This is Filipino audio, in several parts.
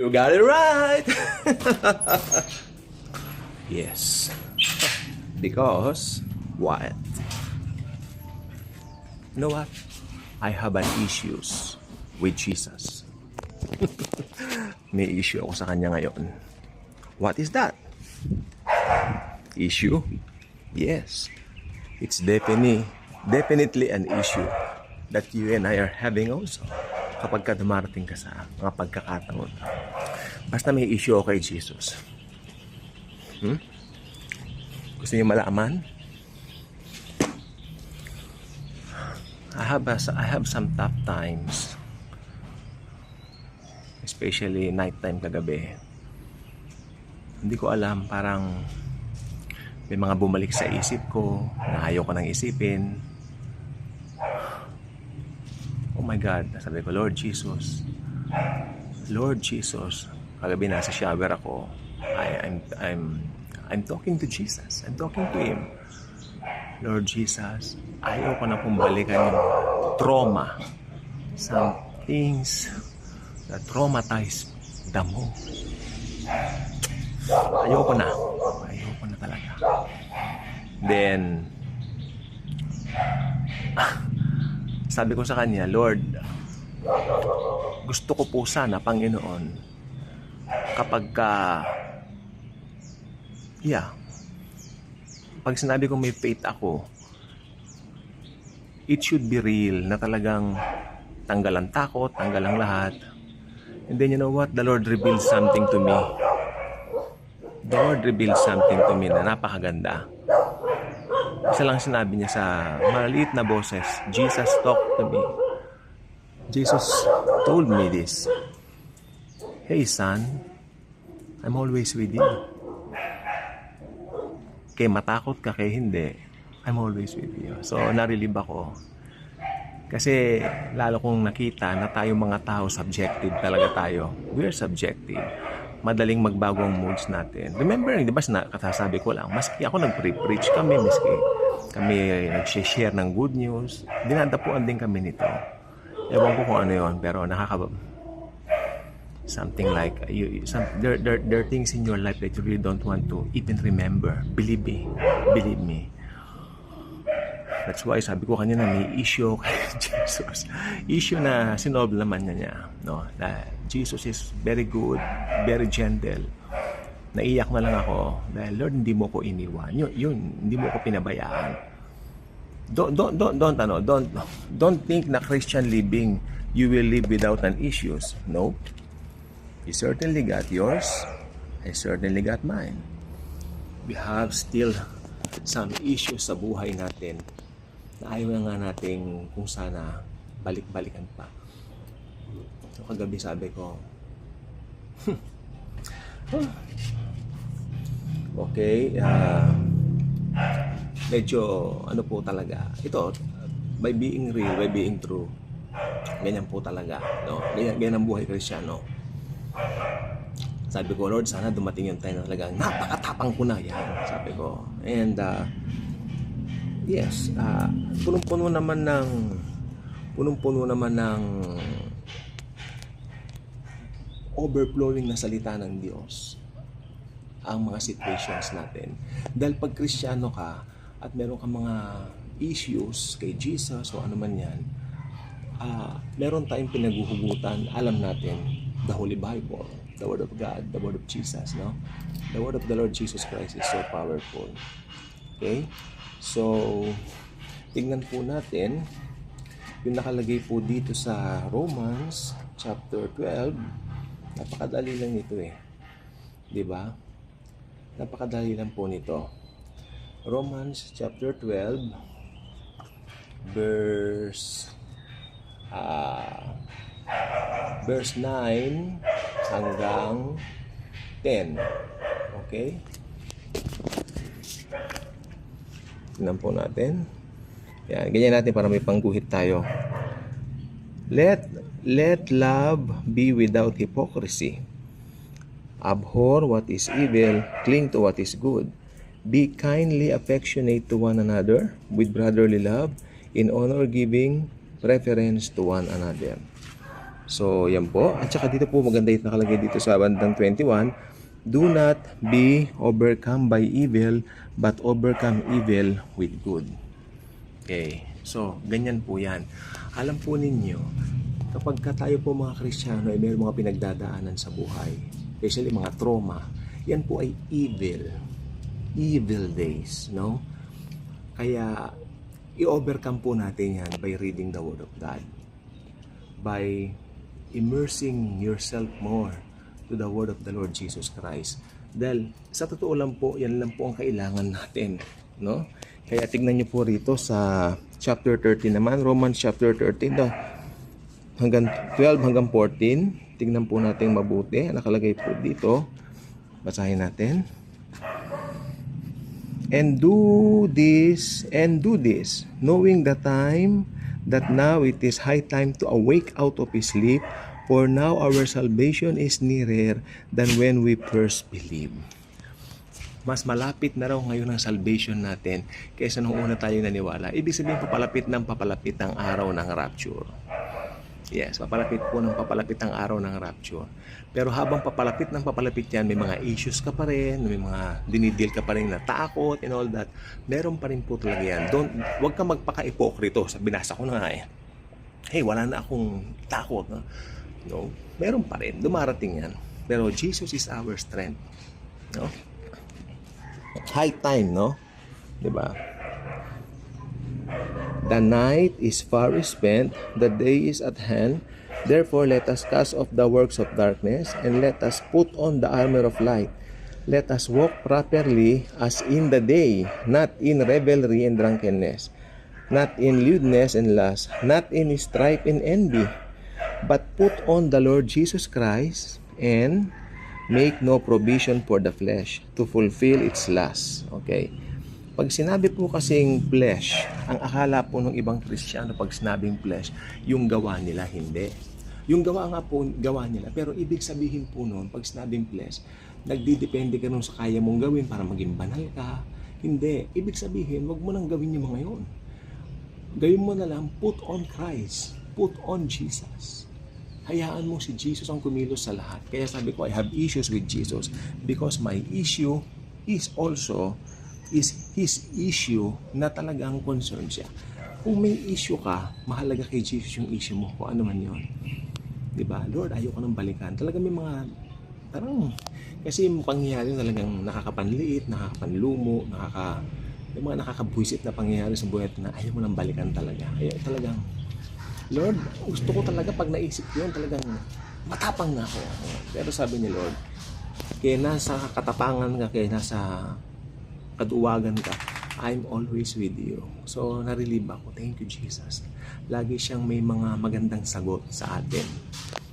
You got it right! Yes. Because, what? You know what? I have an issues with Jesus. May issue ako sa kanya ngayon. What is that? Issue? Yes. It's definitely an issue that you and I are having also kapag ka dumarating ka sa mga pagkakataon. Basta may issue ako kay Jesus. Gusto niyo malaman? I have some tough times. Especially nighttime kagabi. Hindi ko alam, parang may mga bumalik sa isip ko na ayaw ko nang isipin. Oh my God, sabi ko, Lord Jesus, kagabi nasa shower ako. I'm talking to Jesus. I'm talking to Him. Lord Jesus, ayaw ko na pong balikan yung trauma. Some things that traumatize damo. Ayaw ko na talaga. Then, sabi ko sa Kanya, Lord, gusto ko po sana, Panginoon, kapag pag sinabi kong may faith ako, it should be real, na talagang tanggal ang takot, tanggal ang lahat. And then you know what? The Lord revealed something to me. The Lord revealed something to me na napakaganda. Isa lang sinabi niya sa maliit na boses, Jesus talked to me. Jesus told me this. Hey son, I'm always with you. Kaya matakot ka, kaya hindi, I'm always with you. So narilib ako. Kasi lalo kong nakita na tayong mga tao, subjective talaga tayo. We're subjective. Madaling magbago ang moods natin. Remember, di ba, katasabi ko lang, maski ako nag-preach kami, maski kami nag-share ng good news, dinadapuan din kami nito. Ewan ko kung ano yun, pero something like, there are things in your life that you really don't want to even remember. Believe me. That's why sabi ko kanina may issue kay Jesus. Issue na sinob naman niya, no? Na Jesus is very good, very gentle. Naiyak na lang ako dahil Lord, hindi mo ko iniwan. Yun, hindi mo ko pinabayaan. Don't think na Christian living you will live without an issues. No. You certainly got yours. I certainly got mine. We have still some issues sa buhay natin na ayaw na nga natin kung sana balik-balikan pa. So kagabi sabi ko, okay, medyo ano po talaga, ito, by being real, by being true, ganyan po talaga, no? Ganyan ang buhay Kristiyano. Sabi ko, Lord, sana dumating yung time na talagang napakatapang ko na yan, sabi ko. And yes, punong-puno naman ng overflowing na salita ng Diyos ang mga situations natin. Dahil pag Kristiyano ka at meron ka mga issues kay Jesus o ano man yan, meron tayong pinaguhugutan. Alam natin, the Holy Bible, the Word of God, the Word of Jesus, no? The Word of the Lord Jesus Christ is so powerful. Okay? So, tingnan po natin yung nakalagay po dito sa Romans chapter 12. Napakadali lang nito eh. 'Di ba? Napakadali lang po nito. Romans chapter 12 verse 9 hanggang 10. Okay? Tingnan po natin. Yan, ganyan natin para may pangguhit tayo. Let love be without hypocrisy. Abhor what is evil, cling to what is good. Be kindly affectionate to one another with brotherly love, in honor giving preference to one another. So, yan po. At saka dito po maganda yung nakalagay dito sa bandang 21. Do not be overcome by evil, but overcome evil with good. Okay. So, ganyan po yan. Alam po ninyo, kapag tayo po mga Kristiyano ay may mga pinagdadaanan sa buhay, especially mga trauma, yan po ay evil. Evil days, no? Kaya, i-overcome po natin yan by reading the Word of God. By immersing yourself more to the Word of the Lord Jesus Christ. Dahil, sa totoo lang po, yan lang po ang kailangan natin, no? Kaya tignan niyo po rito sa chapter 13 naman, Romans chapter 13, hanggang 12 hanggang 14. Tignan po natin mabuti. Nakalagay po dito. Basahin natin. And do this, knowing the time that now it is high time to awake out of his sleep, for now our salvation is nearer than when we first believed. Mas malapit na raw ngayon ang salvation natin kaysa nung una tayo naniwala. Ibig sabihin, papalapit ang araw ng rapture. Yes, papalapit ang araw ng rapture. Pero habang papalapit yan, may mga issues ka pa rin, may mga dinidil ka pa rin na takot and all that. Meron pa rin po talaga yan. Huwag ka magpaka-ipokrito. Binasa ko na nga eh. Hey, wala na akong takot. No? Meron pa rin. Dumarating yan. Pero Jesus is our strength. No? High time, no? Diba? The night is far spent, the day is at hand. Therefore, let us cast off the works of darkness, and let us put on the armor of light. Let us walk properly as in the day, not in revelry and drunkenness, not in lewdness and lust, not in strife and envy, but put on the Lord Jesus Christ, and make no provision for the flesh to fulfill its lust. Okay? Pag sinabi po kasing flesh, ang akala po ng ibang Kristiyano pag sinabing flesh, yung gawa nila, hindi. Yung gawa nga po, gawa nila. Pero ibig sabihin po noon, pag sinabing flesh, nagdidepende ka nun sa kaya mong gawin para maging banal ka. Hindi. Ibig sabihin, wag mo nang gawin yung mga yun. Gawin mo na lang, put on Christ. Put on Jesus. Hayaan mo si Jesus ang kumilos sa lahat. Kaya sabi ko, I have issues with Jesus because my issue is also his issue na talagang concern siya. Kung may issue ka, mahalaga kay Jesus yung issue mo, kung ano man yun. Diba? Lord, ayoko nang balikan. Talaga may mga, kasi yung pangyayari talagang nakakapanliit, nakakapanlumo, may mga nakakabwisit na pangyayari sa buhay na ayaw mo nang balikan talaga. Kaya talagang, Lord, gusto ko talaga pag naisip yun, talagang matapang na ako. Pero sabi ni Lord, kaya nasa katapangan ka, kaya nasa kaduwagan ka, I'm always with you. So, narilib ako. Thank you, Jesus. Lagi siyang may mga magandang sagot sa atin.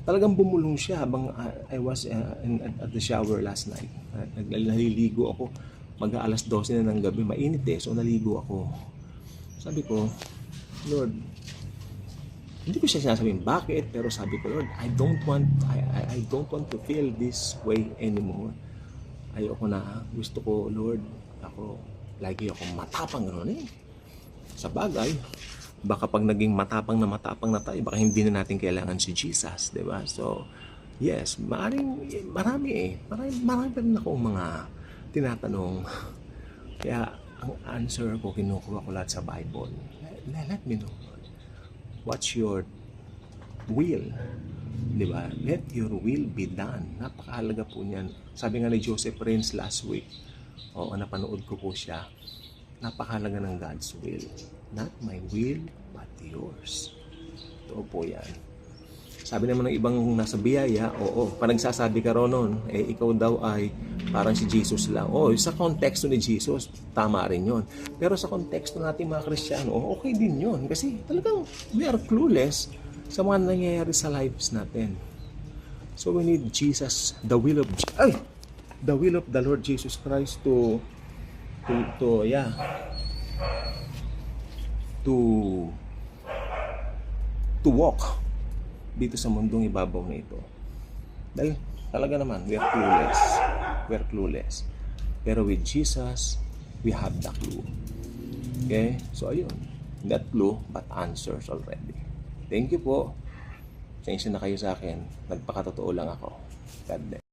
Talagang bumulong siya habang I was at the shower last night. Naliligo ako. Mag-aalas 12 na ng gabi. Mainit eh. So, naligo ako. Sabi ko, Lord, hindi ko siya sinasabing bakit, pero sabi ko, Lord, I don't want to feel this way anymore. Ayoko na. Gusto ko, Lord, lagi akong matapang gano'n eh. Sa bagay, baka pag naging matapang na tayo, baka hindi na natin kailangan si Jesus, di ba? So, yes, marami pa rin akong mga tinatanong. Kaya, ang answer ko, kinukuha ko lahat sa Bible. Let me know, Lord. What's your will? Diba? Let your will be done. Napakahalaga po niyan. Sabi nga ni Joseph Prince last week, napanood ko po siya. Napakahalaga ng God's will. Not my will, but yours. Ito po yan. Sabi naman ng ibang nasa biyaya, pag nagsasabi ka ron ikaw daw ay parang si Jesus lang. Sa konteksto ni Jesus, tama rin yon. Pero sa konteksto natin mga Kristiyano, okay din yon. Kasi talagang we are clueless sa mga nangyayari sa lives natin. So we need Jesus, the will of the Lord Jesus Christ to walk dito sa mundong ibabaw na ito. Dahil talaga naman, we are clueless. Pero with Jesus, we have the clue. Okay? So ayun, that clue but answers already. Thank you po. Pasensya na kayo sa akin. Nagpakatotoo lang ako. God bless.